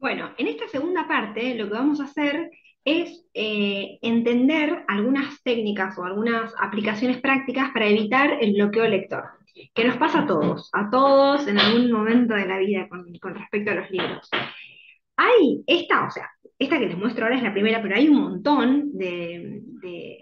Bueno, en esta segunda parte lo que vamos a hacer es entender algunas técnicas o algunas aplicaciones prácticas para evitar el bloqueo lector, que nos pasa a todos en algún momento de la vida con respecto a los libros. Hay esta, o sea, esta que les muestro ahora es la primera, pero hay un montón de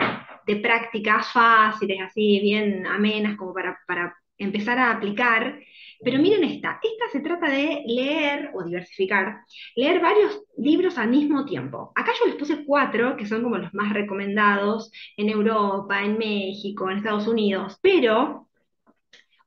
prácticas fáciles, así bien amenas, como para empezar a aplicar. Pero miren esta se trata de leer o diversificar, leer varios libros al mismo tiempo. Acá yo les puse cuatro, que son como los más recomendados en Europa, en México, en Estados Unidos, pero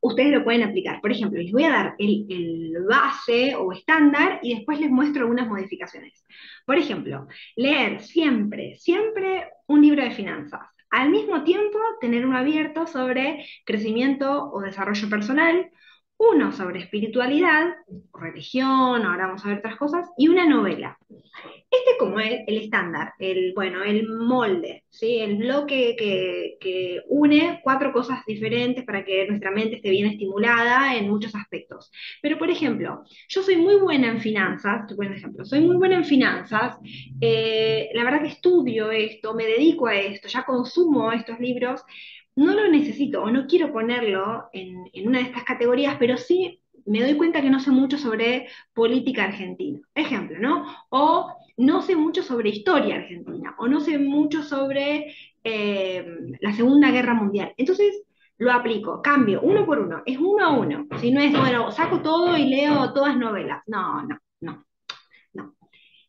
ustedes lo pueden aplicar. Por ejemplo, les voy a dar el base o estándar y después les muestro algunas modificaciones. Por ejemplo, leer siempre, siempre un libro de finanzas. Al mismo tiempo, tener uno abierto sobre crecimiento o desarrollo personal, uno sobre espiritualidad, religión, ahora vamos a ver otras cosas, y una novela. Este es como el estándar, bueno, el molde, ¿sí? El bloque que une cuatro cosas diferentes para que nuestra mente esté bien estimulada en muchos aspectos. Pero, por ejemplo, yo soy muy buena en finanzas, te pongo un ejemplo, soy muy buena en finanzas, la verdad que estudio esto, me dedico a esto, ya consumo estos libros, no lo necesito o no quiero ponerlo en una de estas categorías, pero sí me doy cuenta que no sé mucho sobre política argentina. Ejemplo, ¿no? O no sé mucho sobre historia argentina, o no sé mucho sobre la Segunda Guerra Mundial. Entonces, lo aplico, cambio uno por uno, es uno a uno. Si no es, bueno, saco todo y leo todas novelas. No, no, no, no.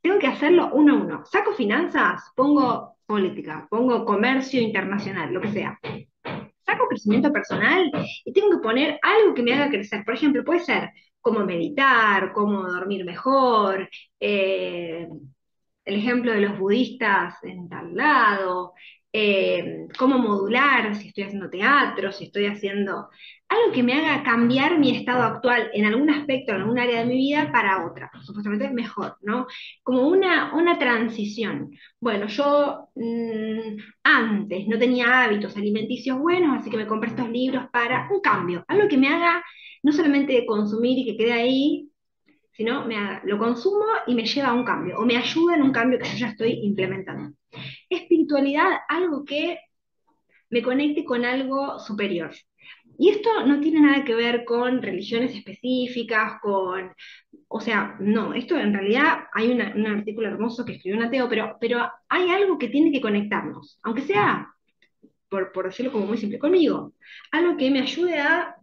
Tengo que hacerlo uno a uno. Saco finanzas, pongo política, pongo comercio internacional, lo que sea. Saco crecimiento personal y tengo que poner algo que me haga crecer. Por ejemplo, puede ser cómo meditar, cómo dormir mejor, el ejemplo de los budistas en tal lado, cómo modular, si estoy haciendo teatro, si estoy haciendo algo que me haga cambiar mi estado actual en algún aspecto, en algún área de mi vida para otra. Supuestamente es mejor, ¿no? Como una transición. Bueno, yo antes no tenía hábitos alimenticios buenos, así que me compré estos libros para un cambio, algo que me haga no solamente consumir y que quede ahí, sino lo consumo y me lleva a un cambio, o me ayuda en un cambio que yo ya estoy implementando. Espiritualidad, algo que me conecte con algo superior. Y esto no tiene nada que ver con religiones específicas, o sea, no, esto en realidad hay un artículo hermoso que escribió un ateo, pero hay algo que tiene que conectarnos, aunque sea, por decirlo como muy simple, conmigo, algo que me ayude a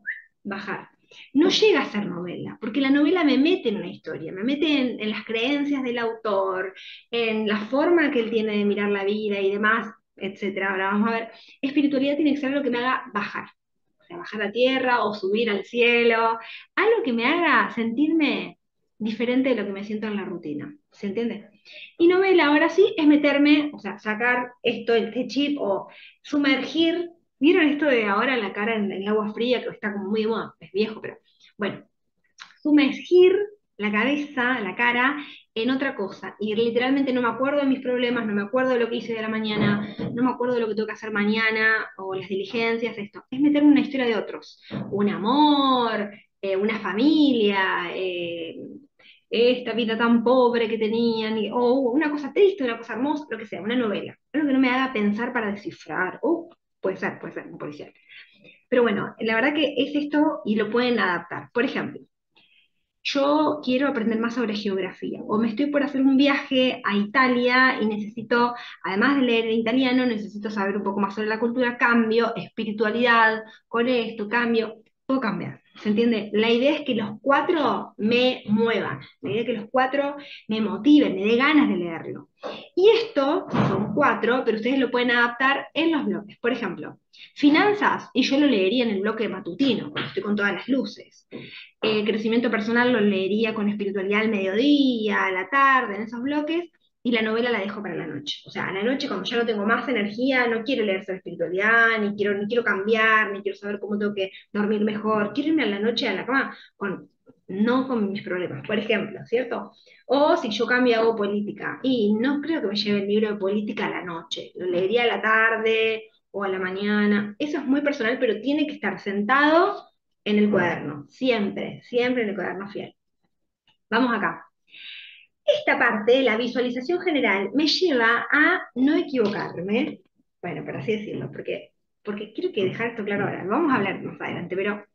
bajar. No llega a ser novela, porque la novela me mete en una historia, me mete en las creencias del autor, en la forma que él tiene de mirar la vida y demás, etcétera. Ahora vamos a ver, espiritualidad tiene que ser algo que me haga bajar, o sea, bajar a tierra o subir al cielo, algo que me haga sentirme diferente de lo que me siento en la rutina, ¿se entiende? Y novela ahora sí es meterme, o sea, sacar esto, este chip o sumergir. ¿Vieron esto de ahora la cara en el agua fría que está como muy de moda? Es viejo, pero bueno, sumergir la cabeza, la cara en otra cosa. Y literalmente no me acuerdo de mis problemas, no me acuerdo de lo que hice de la mañana, no me acuerdo de lo que tengo que hacer mañana, o las diligencias, esto. Es meterme en una historia de otros. Un amor, una familia, esta vida tan pobre que tenían, o una cosa triste, una cosa hermosa, lo que sea, una novela. Algo que no me haga pensar para descifrar. Puede ser, un policial. Pero bueno, la verdad que es esto y lo pueden adaptar. Por ejemplo, yo quiero aprender más sobre geografía, o me estoy por hacer un viaje a Italia y necesito, además de leer en italiano, necesito saber un poco más sobre la cultura, cambio, espiritualidad, con esto, cambio, puedo cambiar, ¿se entiende? La idea es que los cuatro me muevan, la idea es que los cuatro me motiven, me dé ganas de leerlo. Y esto son cuatro, pero ustedes lo pueden adaptar en los bloques. Por ejemplo, finanzas, y yo lo leería en el bloque matutino, cuando estoy con todas las luces. Crecimiento personal lo leería con espiritualidad al mediodía, a la tarde, en esos bloques, y la novela la dejo para la noche. O sea, a la noche, cuando ya no tengo más energía, no quiero leer sobre espiritualidad, ni quiero cambiar, ni quiero saber cómo tengo que dormir mejor. Quiero irme a la noche a la cama no con mis problemas, por ejemplo, ¿cierto? O si yo cambio hago política, y no creo que me lleve el libro de política a la noche, lo leería a la tarde o a la mañana. Eso es muy personal, pero tiene que estar sentado en el cuaderno, siempre, siempre en el cuaderno fiel. Vamos acá. Esta parte, la visualización general, me lleva a no equivocarme, bueno, por así decirlo, porque quiero que dejar esto claro ahora, vamos a hablar más adelante, pero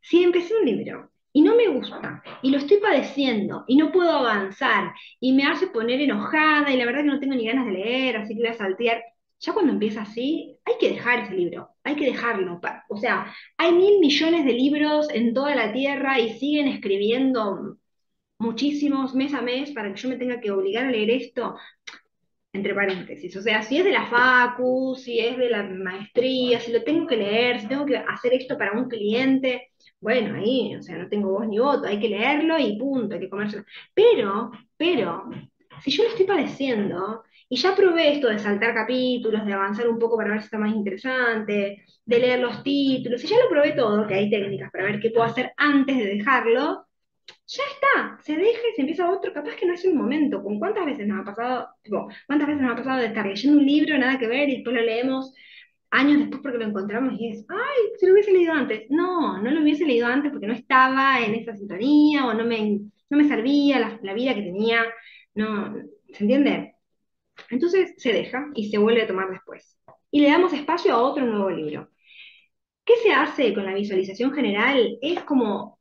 si empecé un libro y no me gusta, y lo estoy padeciendo, y no puedo avanzar, y me hace poner enojada, y la verdad que no tengo ni ganas de leer, así que voy a saltear, ya cuando empieza así, hay que dejar ese libro, hay que dejarlo. O sea, hay 1.000 millones de libros en toda la Tierra y siguen escribiendo muchísimos mes a mes para que yo me tenga que obligar a leer esto, entre paréntesis. O sea, si es de la facu, si es de la maestría, si lo tengo que leer, si tengo que hacer esto para un cliente, bueno, ahí, o sea, no tengo voz ni voto, hay que leerlo y punto, hay que comérselo. Pero, si yo lo estoy padeciendo y ya probé esto de saltar capítulos, de avanzar un poco para ver si está más interesante, de leer los títulos, si ya lo probé todo, que hay técnicas para ver qué puedo hacer antes de dejarlo, ya está, se deja y se empieza otro, capaz que no es el momento. ¿Con cuántas veces nos ha pasado, tipo, cuántas veces nos ha pasado de estar leyendo un libro, nada que ver, y después lo leemos años después porque lo encontramos y es, ay, si lo hubiese leído antes? No, no lo hubiese leído antes porque no estaba en esa sintonía o no me servía la vida que tenía, no, ¿se entiende? Entonces se deja y se vuelve a tomar después. Y le damos espacio a otro nuevo libro. ¿Qué se hace con la visualización general? Es como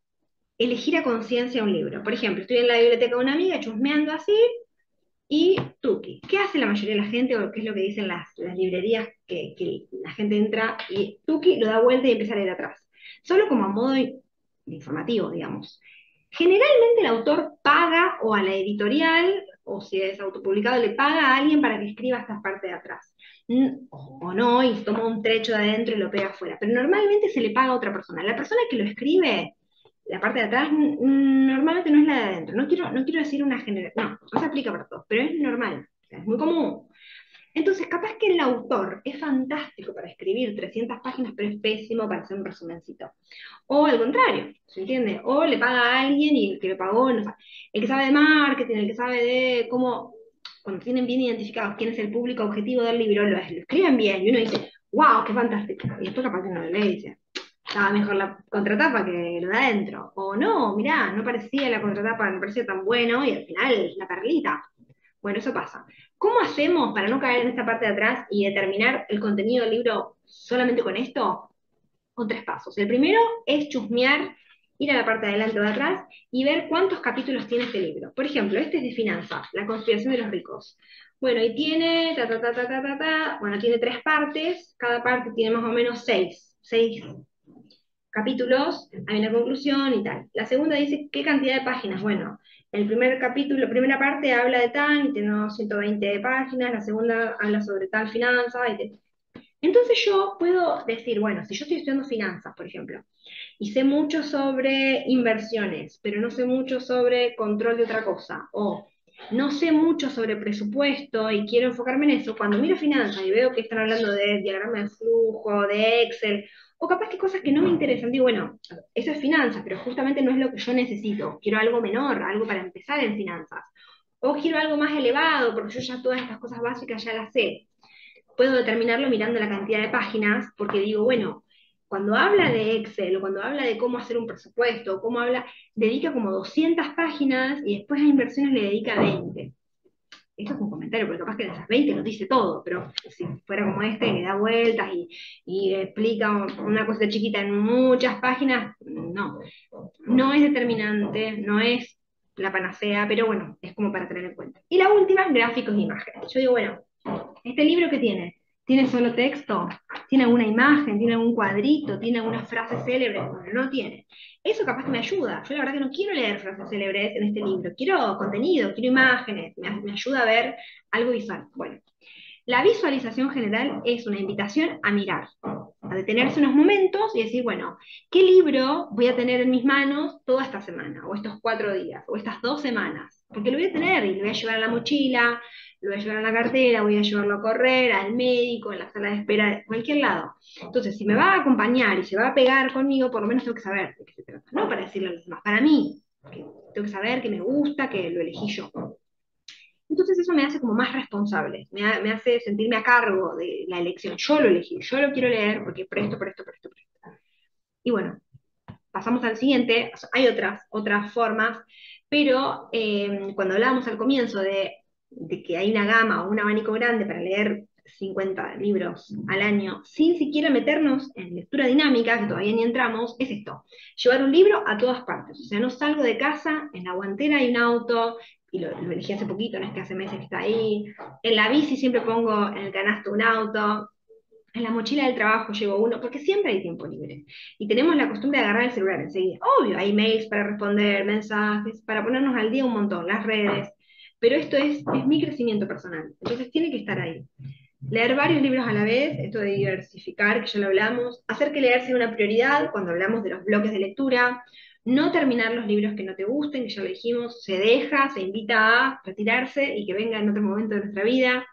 elegir a conciencia un libro. Por ejemplo, estoy en la biblioteca de una amiga chusmeando así y tuki. ¿Qué hace la mayoría de la gente o qué es lo que dicen las librerías que la gente entra y tuki lo da vuelta y empieza a leer atrás? Solo como a modo informativo, digamos. Generalmente el autor paga o a la editorial, o si es autopublicado, le paga a alguien para que escriba esta parte de atrás. O no, y toma un trecho de adentro y lo pega afuera. Pero normalmente se le paga a otra persona. La persona que lo escribe la parte de atrás normalmente no es la de adentro. No quiero decir una generación, no se aplica para todos, pero es normal, o sea, es muy común. Entonces, capaz que el autor es fantástico para escribir 300 páginas, pero es pésimo para hacer un resumencito. O al contrario, ¿se entiende? O le paga a alguien y el que le pagó, no sabe. El que sabe de marketing, el que sabe de cómo, cuando tienen bien identificados quién es el público objetivo del libro, lo escriben bien y uno dice, wow, qué fantástico. Y después capaz que no lo lee y dice, estaba mejor la contratapa que lo de adentro. O no, mirá, no parecía la contratapa, no parecía tan bueno y al final la perlita. Bueno, eso pasa. ¿Cómo hacemos para no caer en esta parte de atrás y determinar el contenido del libro solamente con esto? Con 3 pasos. El primero es chusmear, ir a la parte de adelante o de atrás y ver cuántos capítulos tiene este libro. Por ejemplo, este es de finanzas, la conspiración de los ricos. Bueno, y tiene, bueno, tiene 3 partes, cada parte tiene más o menos seis capítulos, hay una conclusión y tal. La segunda dice qué cantidad de páginas. Bueno, el primer capítulo, la primera parte habla de tal, y tiene unos 120 páginas, la segunda habla sobre tal finanza, entonces yo puedo decir, bueno, si yo estoy estudiando finanzas, por ejemplo, y sé mucho sobre inversiones, pero no sé mucho sobre control de otra cosa, o no sé mucho sobre presupuesto y quiero enfocarme en eso, cuando miro finanzas y veo que están hablando de diagrama de flujo, de Excel, o capaz que cosas que no me interesan, digo, bueno, eso es finanzas, pero justamente no es lo que yo necesito, quiero algo menor, algo para empezar en finanzas, o quiero algo más elevado, porque yo ya todas estas cosas básicas ya las sé. Puedo determinarlo mirando la cantidad de páginas, porque digo, bueno, cuando habla de Excel o cuando habla de cómo hacer un presupuesto, o cómo habla, dedica como 200 páginas y después a inversiones le dedica 20. Esto es un comentario, porque capaz que de esas 20 nos dice todo, pero si fuera como este, que da vueltas y explica una cosa chiquita en muchas páginas, no es determinante, no es la panacea, pero bueno, es como para tener en cuenta. Y la última, gráficos e imágenes. Yo digo, bueno, ¿este libro qué tiene? ¿Tiene solo texto? ¿Tiene alguna imagen? ¿Tiene algún cuadrito? ¿Tiene alguna frase célebre? Bueno, no tiene. Eso capaz que me ayuda. Yo la verdad que no quiero leer frases célebres en este libro. Quiero contenido, quiero imágenes. Me ayuda a ver algo visual. Bueno, la visualización general es una invitación a mirar, a detenerse unos momentos y decir, bueno, ¿qué libro voy a tener en mis manos toda esta semana, o estos 4 días, o estas 2 semanas? Porque lo voy a tener y lo voy a llevar a la mochila, lo voy a llevar a la cartera, voy a llevarlo a correr, al médico, en la sala de espera, de cualquier lado. Entonces, si me va a acompañar y se va a pegar conmigo, por lo menos tengo que saber de qué se trata, no para decirle a los demás, para mí, que tengo que saber que me gusta, que lo elegí yo. Entonces eso me hace como más responsable, me hace sentirme a cargo de la elección. Yo lo elegí, yo lo quiero leer porque por esto. Y bueno, pasamos al siguiente, hay otras formas, pero cuando hablábamos al comienzo de que hay una gama o un abanico grande para leer 50 libros al año, sin siquiera meternos en lectura dinámica, que todavía ni entramos, es esto: llevar un libro a todas partes. O sea, no salgo de casa, en la guantera hay un auto, y lo elegí hace poquito, no es que hace meses que está ahí. En la bici siempre pongo en el canasto un auto. En la mochila del trabajo llevo uno, porque siempre hay tiempo libre. Y tenemos la costumbre de agarrar el celular enseguida. Obvio, hay mails para responder, mensajes, para ponernos al día un montón, las redes. Pero esto es mi crecimiento personal. Entonces tiene que estar ahí. Leer varios libros a la vez, esto de diversificar, que ya lo hablamos, hacer que leer sea una prioridad cuando hablamos de los bloques de lectura, no terminar los libros que no te gusten, que ya lo dijimos, se deja, se invita a retirarse y que venga en otro momento de nuestra vida.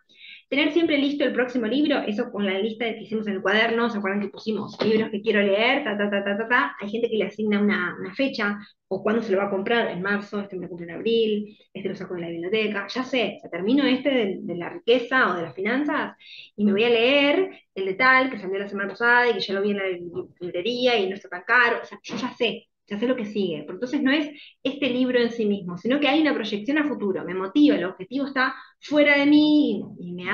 Tener siempre listo el próximo libro, eso con la lista que hicimos en el cuaderno, ¿se acuerdan que pusimos libros que quiero leer, ta, ta, ta, ta, ta, ta? Hay gente que le asigna una fecha, o cuándo se lo va a comprar, en marzo, este me lo compro en abril, este lo saco de la biblioteca, ya sé, ya termino este de la riqueza o de las finanzas, y me voy a leer el de tal, que salió la semana pasada, y que ya lo vi en la librería, y no está tan caro, o sea, yo ya sé lo que sigue, porque entonces no es este libro en sí mismo, sino que hay una proyección a futuro, me motiva, el objetivo está fuera de mí y me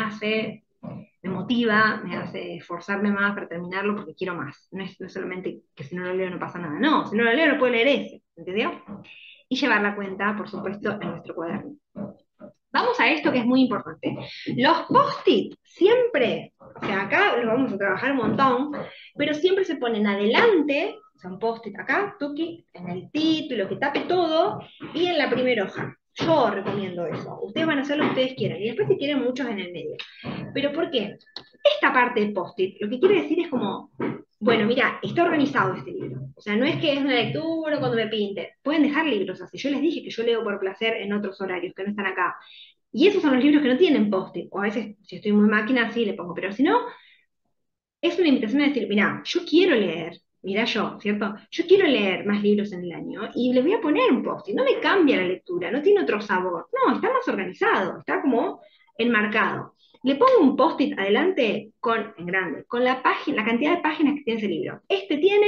motiva, me hace esforzarme más para terminarlo porque quiero más. No es solamente que si no lo leo no pasa nada, no, si no lo leo no puedo leer ese, ¿entendió? Y llevar la cuenta, por supuesto, en nuestro cuaderno. Vamos a esto que es muy importante. Los post-it siempre, o sea, acá los vamos a trabajar un montón, pero siempre se ponen adelante, o sea, un post-it acá, tuki, en el título, que tape todo, y en la primera hoja. Yo recomiendo eso. Ustedes van a hacer lo que ustedes quieran, y después si quieren muchos en el medio. ¿Pero por qué? Esta parte del post-it, lo que quiere decir es como, bueno, mira, está organizado este libro. O sea, no es que es una lectura cuando me pinte. Pueden dejar libros así. Yo les dije que yo leo por placer en otros horarios, que no están acá. Y esos son los libros que no tienen post-it. O a veces, si estoy muy máquina, sí le pongo. Pero si no, es una invitación a decir, mira, yo quiero leer. Mira yo, ¿cierto? Yo quiero leer más libros en el año y les voy a poner un post-it. No me cambia la lectura, no tiene otro sabor. No, está más organizado, está como enmarcado. Le pongo un post-it adelante en grande, con la página, la cantidad de páginas que tiene ese libro. Este tiene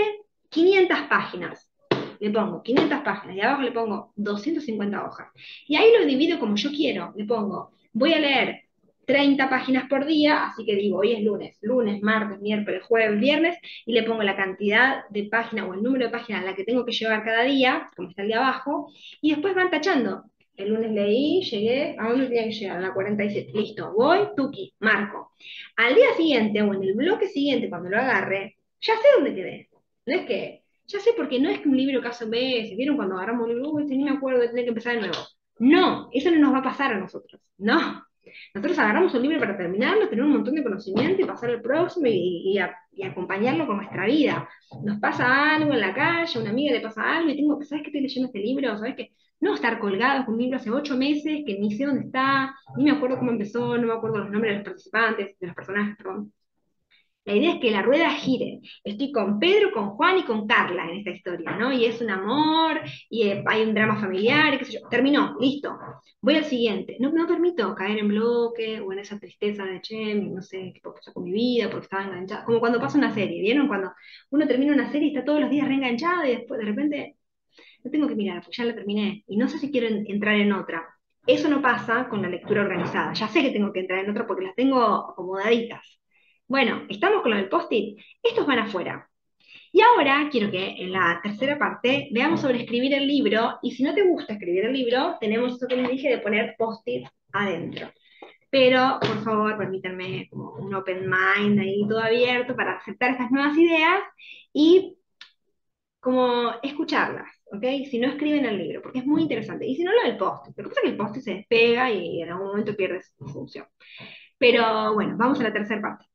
500 páginas. Le pongo 500 páginas y abajo le pongo 250 hojas. Y ahí lo divido como yo quiero. Le pongo, voy a leer 30 páginas por día, así que digo, hoy es lunes, martes, miércoles, jueves, viernes, y le pongo la cantidad de páginas o el número de páginas a la que tengo que llevar cada día, como está el de abajo, y después van tachando. El lunes leí, llegué, ¿a dónde tenía que llegar? A la 47. Listo, voy, tuki, marco. Al día siguiente, o en el bloque siguiente, cuando lo agarre, ya sé dónde quedé. No es que, ya sé porque no es que un libro que hace meses, ¿vieron cuando agarramos un libro? Uy, ni me acuerdo de tener que empezar de nuevo. No, eso no nos va a pasar a nosotros. No, nosotros agarramos un libro para terminarlo, tener un montón de conocimiento y pasar al próximo y acompañarlo con nuestra vida. Nos pasa algo en la calle, a una amiga le pasa algo y tengo, ¿sabes qué estoy leyendo este libro? ¿Sabes qué? No estar colgado con un libro hace 8 meses, que ni sé dónde está, ni me acuerdo cómo empezó, no me acuerdo los nombres de los participantes, de los personajes, perdón. La idea es que la rueda gire. Estoy con Pedro, con Juan y con Carla en esta historia, ¿no? Y es un amor, y hay un drama familiar, y qué sé yo. Terminó, listo. Voy al siguiente. No, no permito caer en bloque o en esa tristeza de, che, no sé qué pasó con mi vida, porque estaba enganchada. Como cuando pasa una serie, ¿vieron? Cuando uno termina una serie y está todos los días reenganchado y después de repente, no tengo que mirar, porque ya la terminé. Y no sé si quiero entrar en otra. Eso no pasa con la lectura organizada. Ya sé que tengo que entrar en otra porque las tengo acomodaditas. Bueno, estamos con lo del post-it. Estos van afuera. Y ahora quiero que en la tercera parte veamos sobre escribir el libro. Y si no te gusta escribir el libro, tenemos esto que les dije de poner post-it adentro. Pero, por favor, permítanme como un open mind ahí todo abierto para aceptar estas nuevas ideas y como escucharlas, ¿ok? Si no escriben el libro, porque es muy interesante. Y si no, lo del post-it. Lo que pasa es que el post-it se despega y en algún momento pierde su función. Pero bueno, vamos a la tercera parte.